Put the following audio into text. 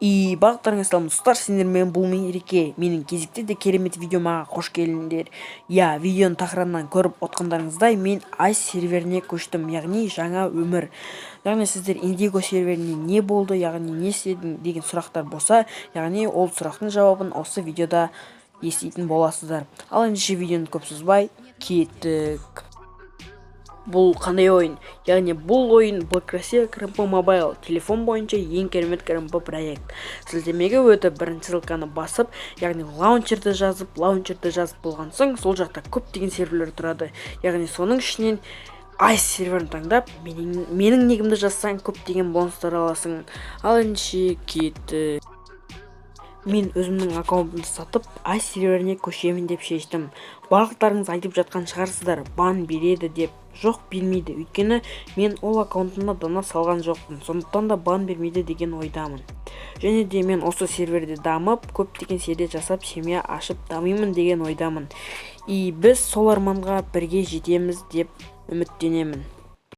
Барлықтарыңызға салам достар, сендермен бұл мереке менің кезекті де керемет видеома қош келдіңдер. Видеоның тақырыбынан көріп отқандарыңыздай, мен Ice серверіне көштім, яғни жаңа өмір. Яғни сіздер Indigo серверіне не болды, яғни не істедің деген сұрақтар болса, яғни ол сұрақтың жауабын осы видеода еститін боласыздар. Ал ендеше видеоны көп созбай кеттік. Бұл қандай ойын? Яғни бұл ойын Black Russia КРМП Mobile телефон бойынша ең керемет КРМП проект. Сілтемеге өтіп бірінші ссылканы басып, яғни лаунчерді жазып болған соң, сол жақта көптеген серверлер тұрады. Яғни соның ішінен Ice серверін таңдап, менің негімді жазсаң көптеген бонустар аласың. Ал ендеше кеттік. Мен өзімнің аккаунтымды сатып, Ice серверіне көшемін деп шештім. Барлықтарыңыз айтып жатқан шығарсыздар, бан береді деп. Жоқ, бермейді. Өйткені мен ол аккаунтымда дана салған жоқпын. Сондықтан да бан бермейді деген ойдамын. Және де мен осы серверде дамып, көптеген серия жасап, семья ашып дамимын деген ойдамын. Біз сол арманға бірге жетеміз деп үміттенемін.